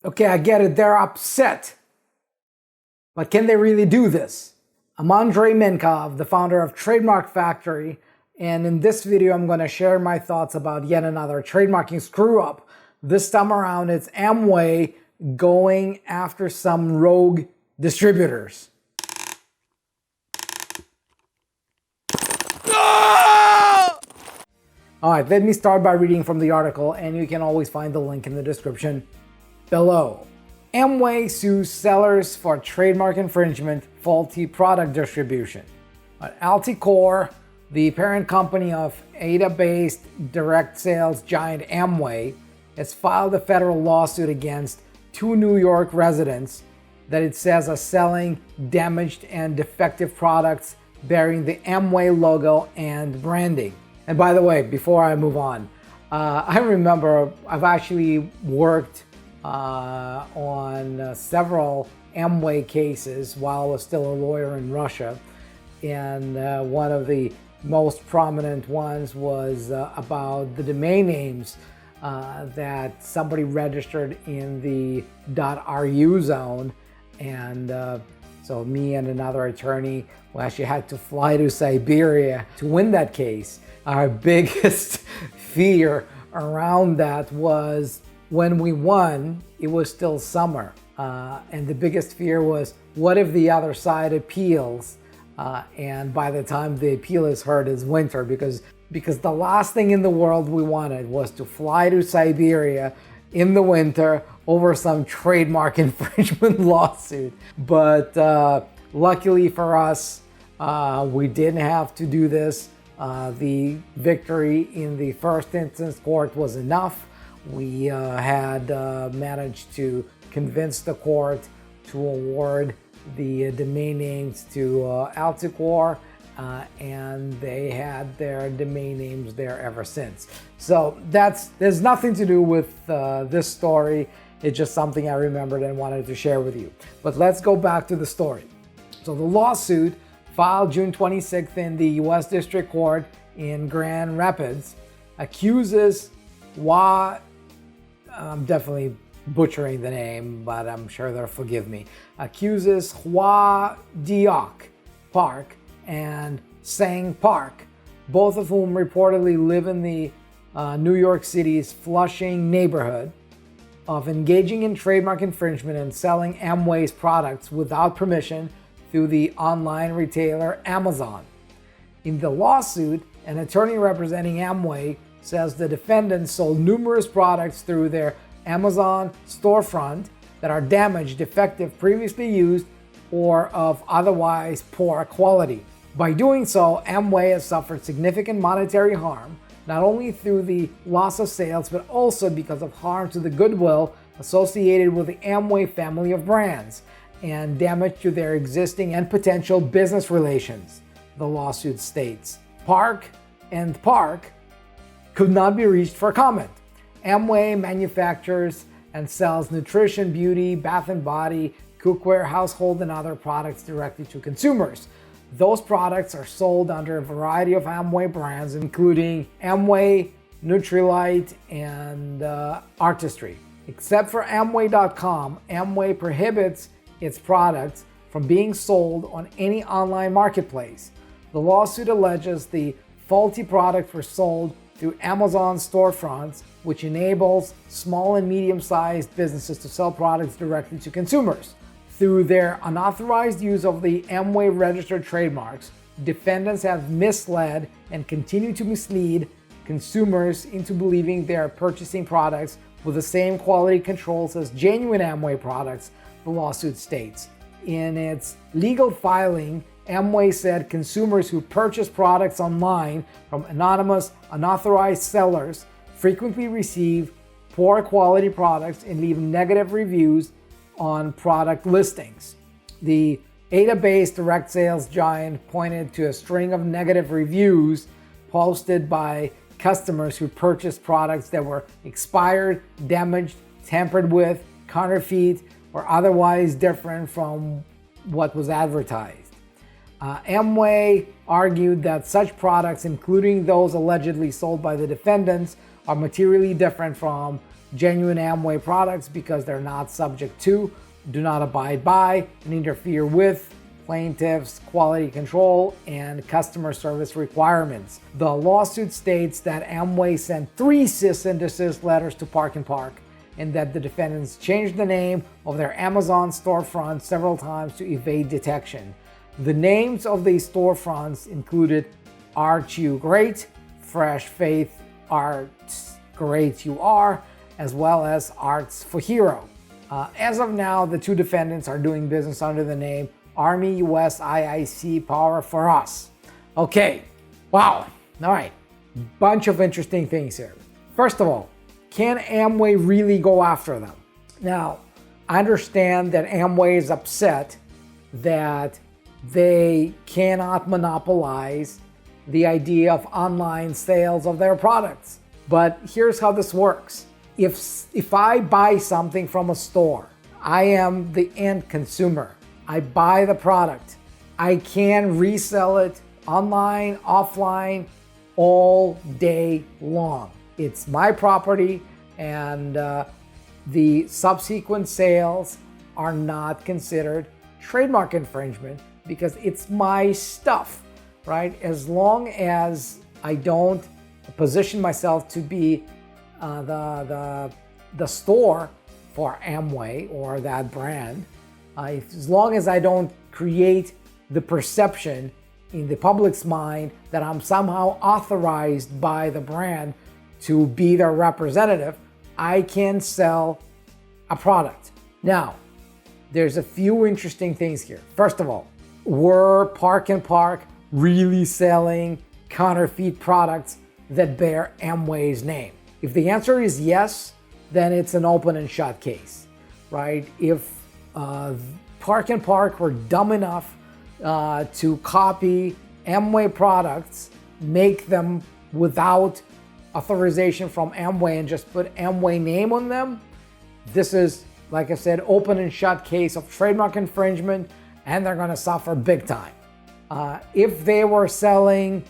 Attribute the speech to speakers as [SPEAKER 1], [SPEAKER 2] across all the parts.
[SPEAKER 1] Okay, I get it, they're upset. But can they really do this? I'm Andrei Mincov, the founder of Trademark Factory, and in this video I'm going to share my thoughts about yet another trademarking screw-up. This time around it's Amway going after some rogue distributors. Alright, let me start by reading from the article, and you can always find the link in the description below. Amway sues sellers for trademark infringement, faulty product distribution. Alticore, the parent company of Ada-based direct sales giant Amway, has filed a federal lawsuit against two New York residents that it says are selling damaged and defective products bearing the Amway logo and branding. And by the way, before I move on, I remember I've actually worked on several Amway cases while I was still a lawyer in Russia, and one of the most prominent ones was about the domain names that somebody registered in the .ru zone, and so me and another attorney actually had to fly to Siberia to win that case. Our biggest fear around that was when we won, it was still summer. And the biggest fear was, what if the other side appeals? And by the time the appeal is heard, it's winter, because the last thing in the world we wanted was to fly to Siberia in the winter over some trademark infringement lawsuit. But luckily for us, we didn't have to do this. The victory in the first instance court was enough. We had managed to convince the court to award the domain names to Alticore, and they had their domain names there ever since. So there's nothing to do with this story. It's just something I remembered and wanted to share with you. But let's go back to the story. So the lawsuit, filed June 26th in the U.S. District Court in Grand Rapids, accuses I'm definitely butchering the name, but I'm sure they'll forgive me, accuses Hua Diok Park and Sang Park, both of whom reportedly live in the New York City's Flushing neighborhood, of engaging in trademark infringement and selling Amway's products without permission through the online retailer Amazon. In the lawsuit, an attorney representing Amway says the defendants sold numerous products through their Amazon storefront that are damaged, defective, previously used, or of otherwise poor quality. By doing so, Amway has suffered significant monetary harm, not only through the loss of sales, but also because of harm to the goodwill associated with the Amway family of brands, and damage to their existing and potential business relations, the lawsuit states. Park could not be reached for comment. Amway manufactures and sells nutrition, beauty, bath and body, cookware, household, and other products directly to consumers. Those products are sold under a variety of Amway brands, including Amway, Nutrilite, and Artistry. Except for Amway.com, Amway prohibits its products from being sold on any online marketplace. The lawsuit alleges the faulty products were sold through Amazon storefronts, which enables small and medium-sized businesses to sell products directly to consumers. Through their unauthorized use of the Amway registered trademarks, defendants have misled and continue to mislead consumers into believing they are purchasing products with the same quality controls as genuine Amway products, the lawsuit states. In its legal filing, Amway said consumers who purchase products online from anonymous, unauthorized sellers frequently receive poor quality products and leave negative reviews on product listings. The Ada-based direct sales giant pointed to a string of negative reviews posted by customers who purchased products that were expired, damaged, tampered with, counterfeit, or otherwise different from what was advertised. Amway argued that such products, including those allegedly sold by the defendants, are materially different from genuine Amway products because they're not subject to, do not abide by, and interfere with plaintiffs' quality control and customer service requirements. The lawsuit states that Amway sent 3 cease and desist letters to Park and Park, and that the defendants changed the name of their Amazon storefront several times to evade detection. The names of these storefronts included Aren't You Great, Fresh Faith, Art's Great You Are, as well as Arts for Hero. As of now, the 2 defendants are doing business under the name Army US IIC Power for Us. Okay, wow, all right, bunch of interesting things here. First of all, can Amway really go after them? Now, I understand that Amway is upset that they cannot monopolize the idea of online sales of their products. But here's how this works. If I buy something from a store, I am the end consumer. I buy the product. I can resell it online, offline, all day long. It's my property, and the subsequent sales are not considered trademark infringement because it's my stuff, right? As long as I don't position myself to be the store for Amway or that brand, as long as I don't create the perception in the public's mind that I'm somehow authorized by the brand to be their representative, I can sell a product. Now, there's a few interesting things here. First of all, were Park and Park really selling counterfeit products that bear Amway's name? If the answer is yes, then it's an open and shut case, right? If Park and Park were dumb enough to copy Amway products, make them without authorization from Amway and just put Amway name on them, this is, like I said, open and shut case of trademark infringement, and they're gonna suffer big time. If they were selling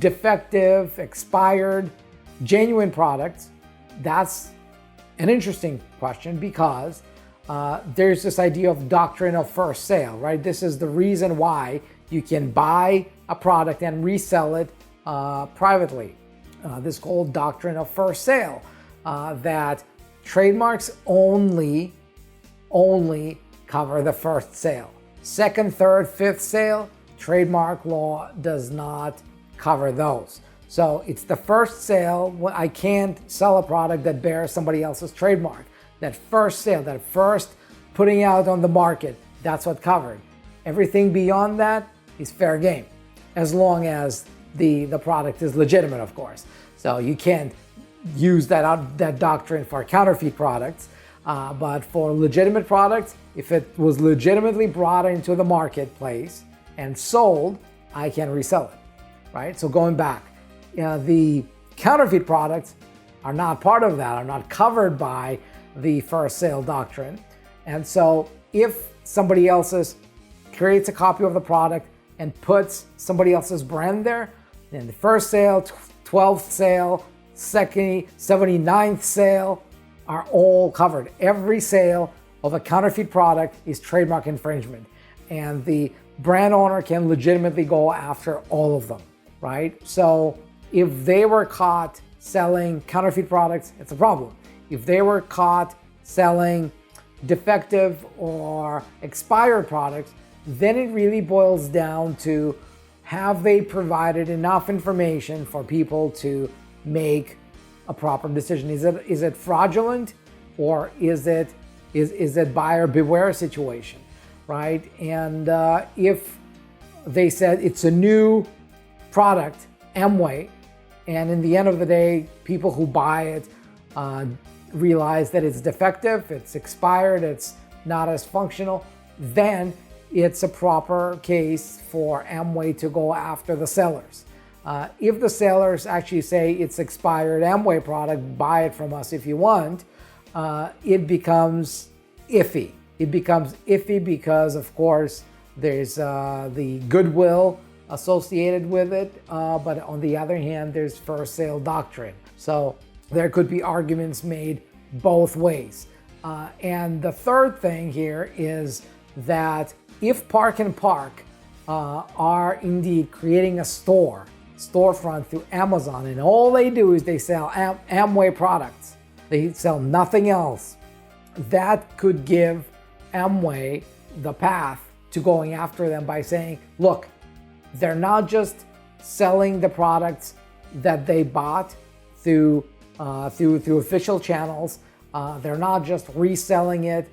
[SPEAKER 1] defective, expired, genuine products, that's an interesting question because there's this idea of doctrine of first sale, right? This is the reason why you can buy a product and resell it privately. This whole doctrine of first sale, that trademarks only cover the first sale. Second, third, fifth sale, trademark law does not cover those. So it's the first sale. I can't sell a product that bears somebody else's trademark. That first sale, that first putting out on the market, that's what covered. Everything beyond that is fair game, as long as the product is legitimate, of course. So you can't use that doctrine for counterfeit products, but for legitimate products, if it was legitimately brought into the marketplace and sold, I can resell it, right? So going back, the counterfeit products are not part of that, are not covered by the first sale doctrine. And so if somebody else's creates a copy of the product and puts somebody else's brand there, then the first sale, 12th sale, second, 79th sale are all covered. Every sale of a counterfeit product is trademark infringement, and the brand owner can legitimately go after all of them, right? So if they were caught selling counterfeit products, it's a problem. If they were caught selling defective or expired products, then it really boils down to, have they provided enough information for people to make a proper decision? Is it fraudulent, or is it buyer beware situation, right? And if they said it's a new product, Amway, and in the end of the day, people who buy it realize that it's defective, it's expired, it's not as functional, then it's a proper case for Amway to go after the sellers. If the sellers actually say it's expired Amway product, buy it from us if you want, it becomes iffy. It becomes iffy because, of course, there's the goodwill associated with it, but on the other hand, there's first sale doctrine. So there could be arguments made both ways. And the third thing here is that if Park and Park are indeed creating a storefront through Amazon, and all they do is they sell Amway products, they sell nothing else, that could give Amway the path to going after them by saying, look, they're not just selling the products that they bought through official channels. They're not just reselling it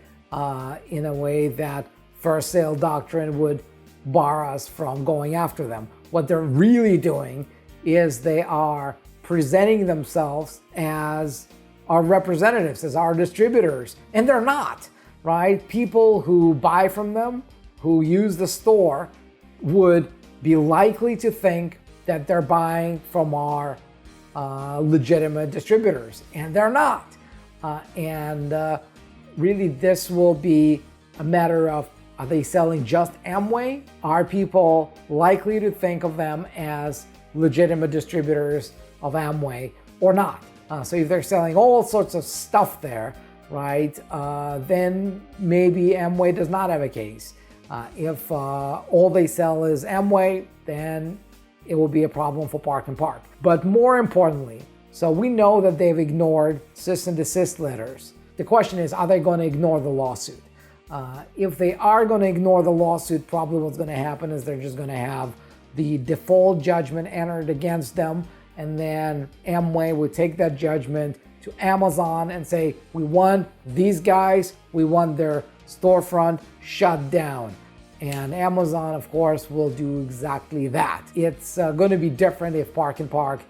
[SPEAKER 1] in a way that first sale doctrine would bar us from going after them. What they're really doing is they are presenting themselves as our representatives, as our distributors, and they're not, right? People who buy from them, who use the store, would be likely to think that they're buying from our legitimate distributors, and they're not. Really, this will be a matter of, are they selling just Amway? Are people likely to think of them as legitimate distributors of Amway or not? So if they're selling all sorts of stuff there, right, then maybe Amway does not have a case. If all they sell is Amway, then it will be a problem for Park and Park. But more importantly, so we know that they've ignored cease and desist letters. The question is, are they going to ignore the lawsuit? If they are going to ignore the lawsuit, probably what's going to happen is they're just going to have the default judgment entered against them, and then Amway would take that judgment to Amazon and say, we want these guys, we want their storefront shut down. And Amazon, of course, will do exactly that. It's going to be different if Park and Park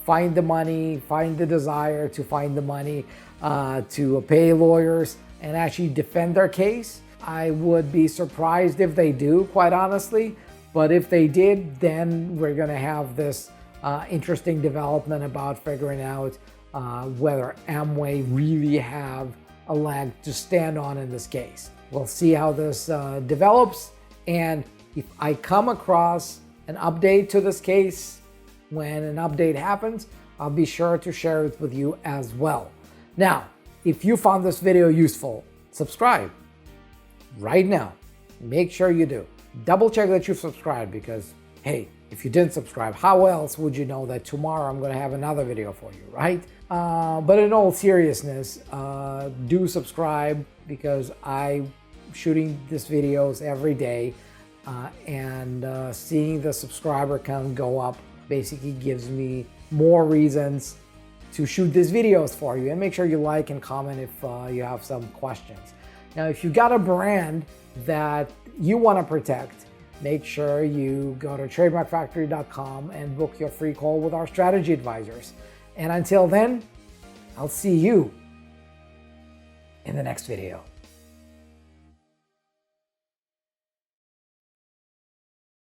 [SPEAKER 1] find the money, find the desire to find the money to pay lawyers and actually defend their case. I would be surprised if they do, quite honestly. But if they did, then we're going to have this interesting development about figuring out whether Amway really have a leg to stand on in this case. We'll see how this develops, and if I come across an update to this case, when an update happens, I'll be sure to share it with you as well. Now, if you found this video useful, subscribe right now. Make sure you do. Double check that you've subscribed, because, hey, if you didn't subscribe, how else would you know that tomorrow I'm going to have another video for you, right? But in all seriousness, do subscribe, because I'm shooting these videos every day, and seeing the subscriber count go up basically gives me more reasons to shoot these videos for you. And make sure you like and comment if you have some questions. Now, if you got a brand that you want to protect, make sure you go to trademarkfactory.com and book your free call with our strategy advisors. And until then, I'll see you in the next video.